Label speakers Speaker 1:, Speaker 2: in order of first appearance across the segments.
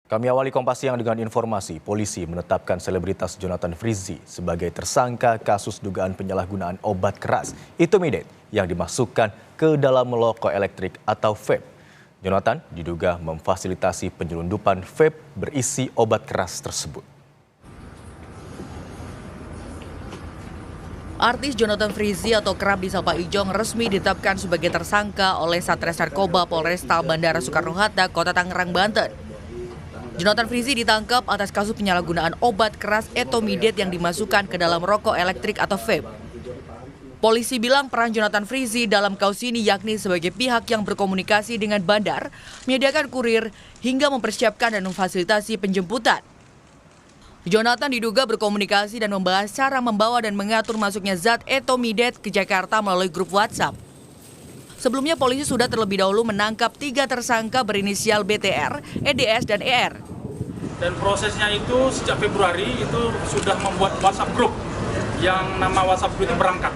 Speaker 1: Kami awali Kompas Siang dengan informasi polisi menetapkan selebritas Jonathan Frizzy sebagai tersangka kasus dugaan penyalahgunaan obat keras Itomidate yang dimasukkan ke dalam rokok elektrik atau vape. Jonathan diduga memfasilitasi penyelundupan vape berisi obat keras tersebut.
Speaker 2: Artis Jonathan Frizzy atau kerap disapa Ijong resmi ditetapkan sebagai tersangka oleh Satres Narkoba Polresta Bandara Soekarno-Hatta, Kota Tangerang, Banten. Jonathan Frizzy ditangkap atas kasus penyalahgunaan obat keras Itomidate yang dimasukkan ke dalam rokok elektrik atau vape. Polisi bilang peran Jonathan Frizzy dalam kasus ini yakni sebagai pihak yang berkomunikasi dengan bandar, menyediakan kurir, hingga mempersiapkan dan memfasilitasi penjemputan. Jonathan diduga berkomunikasi dan membahas cara membawa dan mengatur masuknya zat Itomidate ke Jakarta melalui grup WhatsApp. Sebelumnya polisi sudah terlebih dahulu menangkap 3 tersangka berinisial BTR, EDS, dan ER.
Speaker 3: Dan prosesnya itu sejak Februari itu sudah membuat WhatsApp group yang nama WhatsApp group itu berangkat.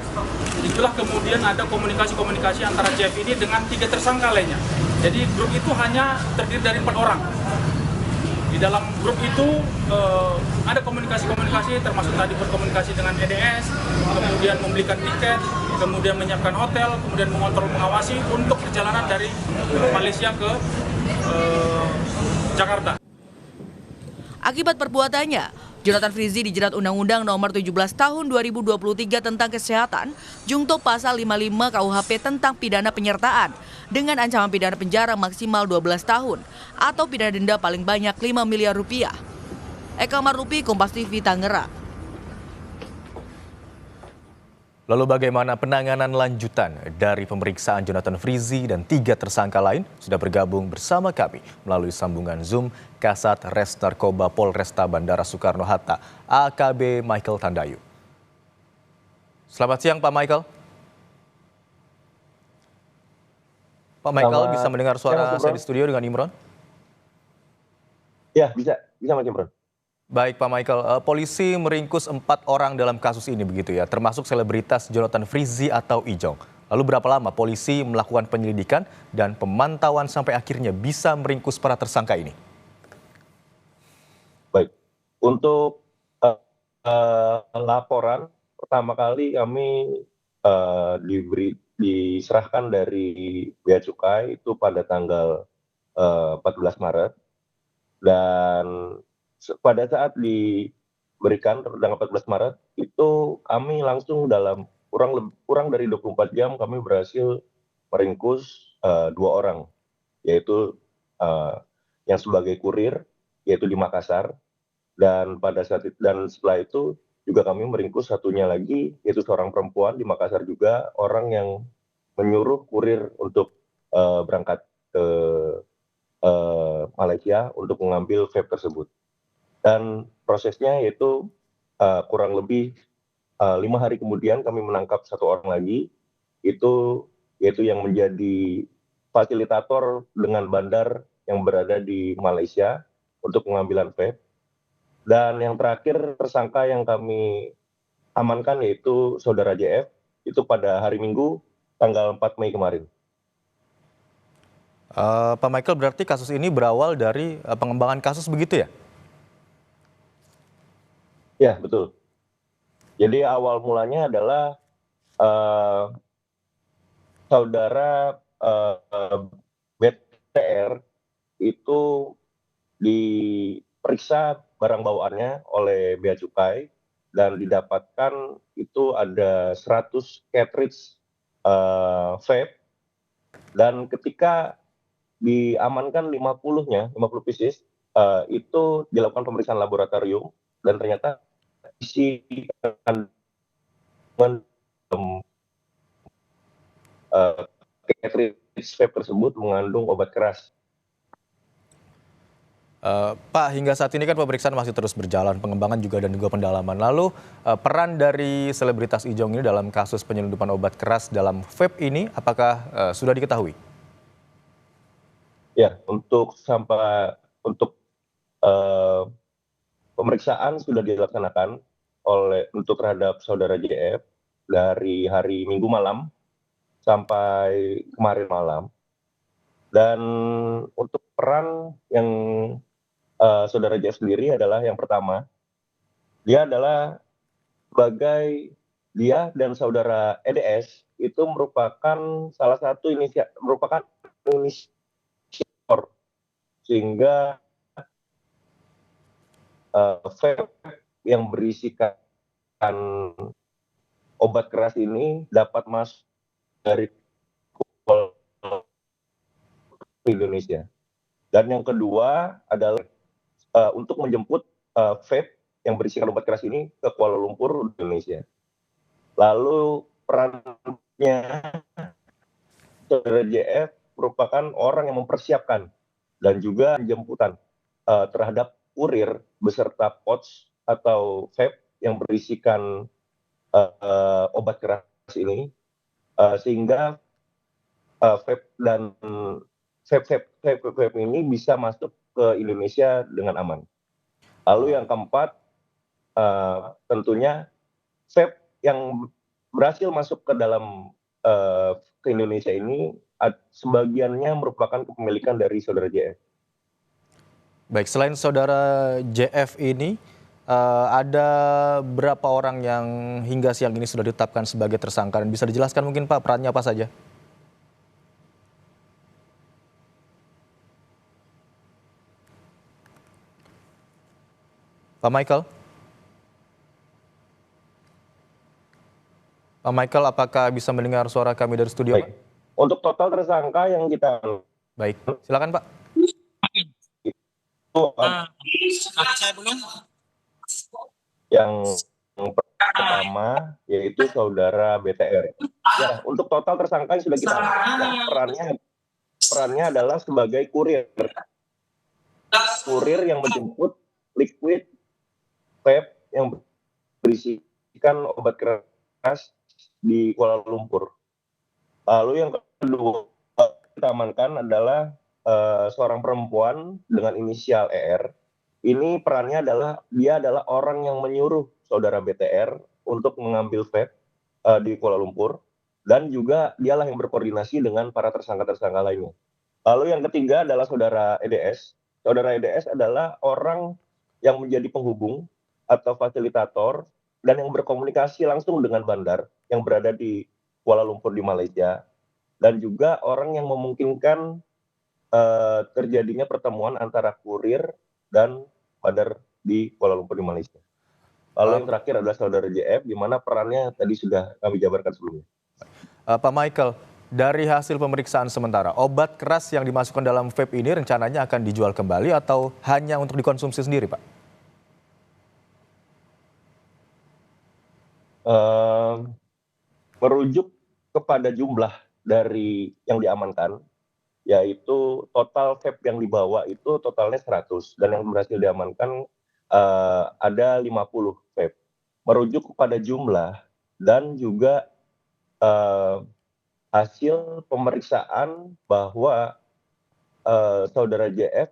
Speaker 3: Itulah kemudian ada komunikasi-komunikasi antara JF ini dengan 3 tersangka lainnya. Jadi grup itu hanya terdiri dari 4 orang. Di dalam grup itu ada komunikasi-komunikasi termasuk tadi berkomunikasi dengan EDS, kemudian membelikan tiket, kemudian menyiapkan hotel, kemudian mengontrol mengawasi untuk perjalanan dari Malaysia ke Jakarta.
Speaker 2: Akibat perbuatannya, Jonathan Frizzy dijerat Undang-Undang Nomor 17 Tahun 2023 tentang Kesehatan, Jungto Pasal 55 KUHP tentang pidana penyertaan dengan ancaman pidana penjara maksimal 12 tahun atau pidana denda paling banyak 5 miliar rupiah. Eka Marlupi, Kompas TV, Tangerang.
Speaker 1: Lalu bagaimana penanganan lanjutan dari pemeriksaan Jonathan Frizzy dan 3 tersangka lain? Sudah bergabung bersama kami melalui sambungan Zoom Kasat Res Narkoba Polresta Bandara Soekarno-Hatta, AKB Michael Tandayu. Selamat siang Pak Michael. Pak Michael, bisa mendengar suara saya di studio dengan Imron?
Speaker 4: Ya, bisa Mas Imron.
Speaker 1: Baik Pak Michael, polisi meringkus 4 orang dalam kasus ini begitu ya, termasuk selebritas Jonathan Frizzy atau Ijong. Lalu berapa lama polisi melakukan penyelidikan dan pemantauan sampai akhirnya bisa meringkus para tersangka ini?
Speaker 4: Baik, untuk laporan pertama kali kami diserahkan dari Bea Cukai itu pada tanggal 14 Maret dan pada saat diberikan tanggal 14 Maret itu kami langsung dalam kurang dari 24 jam kami berhasil meringkus 2 orang, yaitu yang sebagai kurir yaitu di Makassar, dan setelah itu juga kami meringkus satunya lagi yaitu seorang perempuan di Makassar juga, orang yang menyuruh kurir untuk berangkat ke Malaysia untuk mengambil vape tersebut. Dan prosesnya yaitu kurang lebih 5 hari kemudian kami menangkap 1 orang lagi, yaitu yang menjadi fasilitator dengan bandar yang berada di Malaysia untuk pengambilan vape. Dan yang terakhir tersangka yang kami amankan yaitu saudara JF, itu pada hari Minggu tanggal 4 Mei kemarin.
Speaker 1: Pak Michael, berarti kasus ini berawal dari pengembangan kasus begitu ya?
Speaker 4: Ya, betul. Jadi awal mulanya adalah saudara BTR itu diperiksa barang bawaannya oleh Bea Cukai dan didapatkan itu ada 100 cartridge vape, dan ketika diamankan 50 pieces, itu dilakukan pemeriksaan laboratorium dan ternyata isi kandungan cartridge vape tersebut mengandung obat keras.
Speaker 1: Pak, hingga saat ini kan pemeriksaan masih terus berjalan, pengembangan juga dan juga pendalaman. Lalu peran dari selebritas Ijong ini dalam kasus penyelundupan obat keras dalam vape ini apakah sudah diketahui?
Speaker 4: Ya, untuk pemeriksaan sudah dilaksanakan untuk terhadap saudara JF dari hari Minggu malam sampai kemarin malam. Dan untuk peran yang saudara JF sendiri adalah yang pertama, dia adalah sebagai dia dan saudara EDS itu merupakan salah satu merupakan inisiator sehingga vape yang berisikan obat keras ini dapat masuk dari Indonesia. Dan yang kedua adalah untuk menjemput vape yang berisikan obat keras ini ke Kuala Lumpur, Indonesia. Lalu perannya saudara JF merupakan orang yang mempersiapkan dan juga penjemputan terhadap kurir beserta pouch atau vape yang berisikan obat keras ini, sehingga vape dan vape ini bisa masuk ke Indonesia dengan aman. Lalu yang keempat, tentunya vape yang berhasil masuk ke dalam ke Indonesia ini sebagiannya merupakan kepemilikan dari saudara JF.
Speaker 1: Baik, selain saudara JF ini, ada berapa orang yang hingga siang ini sudah ditetapkan sebagai tersangka? Dan bisa dijelaskan mungkin Pak perannya apa saja? Pak Michael? Pak Michael, apakah bisa mendengar suara kami dari studio?
Speaker 4: Baik. Untuk total tersangka yang kita...
Speaker 1: Baik, silakan Pak.
Speaker 3: Saya belum.
Speaker 4: Yang pertama yaitu saudara BTR. Ya, untuk total tersangka yang sudah kita perannya adalah sebagai kurir yang menjemput liquid vape yang berisikan obat keras di Kuala Lumpur. Lalu yang kedua kita amankan adalah seorang perempuan dengan inisial ER. Ini perannya adalah dia adalah orang yang menyuruh saudara BTR untuk mengambil vape di Kuala Lumpur, dan juga dialah yang berkoordinasi dengan para tersangka-tersangka lainnya. Lalu yang ketiga adalah saudara EDS. Saudara EDS adalah orang yang menjadi penghubung atau fasilitator dan yang berkomunikasi langsung dengan bandar yang berada di Kuala Lumpur di Malaysia, dan juga orang yang memungkinkan terjadinya pertemuan antara kurir dan bandar di Kuala Lumpur di Malaysia. Lalu yang terakhir adalah saudara JF, di mana perannya tadi sudah kami jabarkan sebelumnya.
Speaker 1: Pak Michael, dari hasil pemeriksaan sementara, obat keras yang dimasukkan dalam vape ini rencananya akan dijual kembali atau hanya untuk dikonsumsi sendiri, Pak?
Speaker 4: Merujuk kepada jumlah dari yang diamankan, yaitu total vape yang dibawa itu totalnya 100, dan yang berhasil diamankan ada 50 vape. Merujuk kepada jumlah dan juga hasil pemeriksaan bahwa saudara JF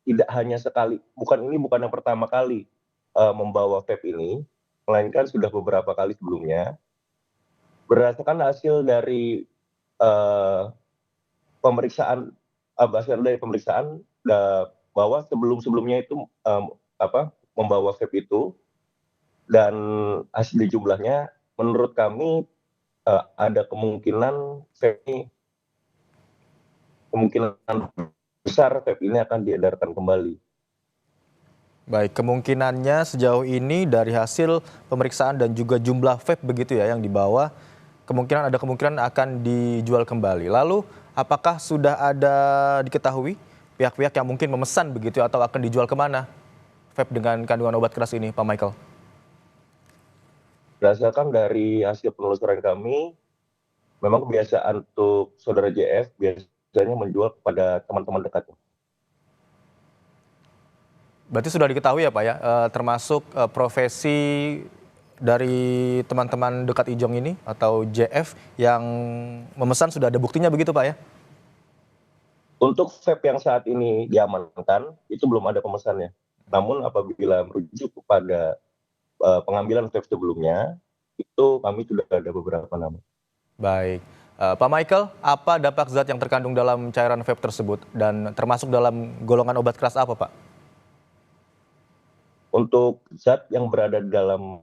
Speaker 4: tidak hanya sekali, bukan yang pertama kali membawa vape ini, melainkan sudah beberapa kali sebelumnya. Berdasarkan hasil dari pemeriksaan bahwa sebelumnya itu membawa vape itu, dan hasil jumlahnya menurut kami ada kemungkinan besar vape ini akan diedarkan kembali.
Speaker 1: Baik, kemungkinannya sejauh ini dari hasil pemeriksaan dan juga jumlah vape begitu ya yang dibawa, ada kemungkinan akan dijual kembali. Lalu apakah sudah ada diketahui pihak-pihak yang mungkin memesan begitu atau akan dijual kemana vape dengan kandungan obat keras ini, Pak Michael?
Speaker 4: Berdasarkan dari hasil penelusuran kami, memang kebiasaan untuk saudara JF biasanya menjual kepada teman-teman dekatnya.
Speaker 1: Berarti sudah diketahui ya Pak ya, termasuk profesi dari teman-teman dekat Ijong ini atau JF yang memesan, sudah ada buktinya begitu Pak ya?
Speaker 4: Untuk vape yang saat ini diamankan itu belum ada pemesannya. Namun apabila merujuk kepada pengambilan vape sebelumnya, itu kami sudah ada beberapa nama.
Speaker 1: Baik, Pak Michael, apa dampak zat yang terkandung dalam cairan vape tersebut dan termasuk dalam golongan obat keras apa Pak?
Speaker 4: Untuk zat yang berada di dalam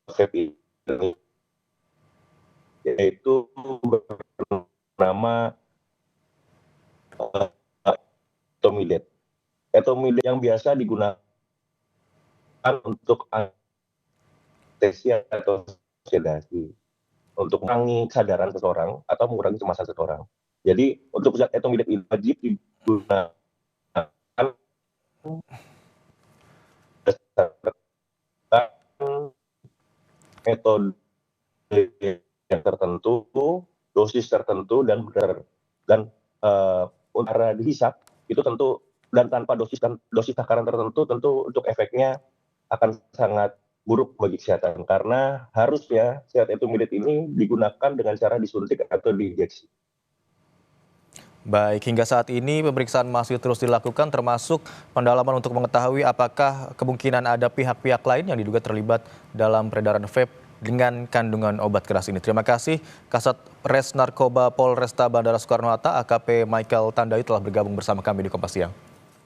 Speaker 4: vape ini, yaitu bernama etomilet. Etomilet yang biasa digunakan untuk anestesia atau sedasi, untuk mengurangi kesadaran seseorang atau mengurangi kecemasan seseorang. Jadi untuk zat etomilet ini wajib digunakan berdasarkan metode yang tertentu, dosis tertentu, dan cara dihisap itu tentu, dan tanpa dosis takaran tertentu tentu untuk efeknya akan sangat buruk bagi kesehatan, karena harusnya zat etomilet ini digunakan dengan cara disuntik atau diinjeksi.
Speaker 1: Baik, hingga saat ini pemeriksaan masih terus dilakukan termasuk pendalaman untuk mengetahui apakah kemungkinan ada pihak-pihak lain yang diduga terlibat dalam peredaran vape dengan kandungan obat keras ini. Terima kasih Kasat Res Narkoba Polresta Bandara Soekarno-Hatta AKP Michael Tandai telah bergabung bersama kami di Kompas Siang.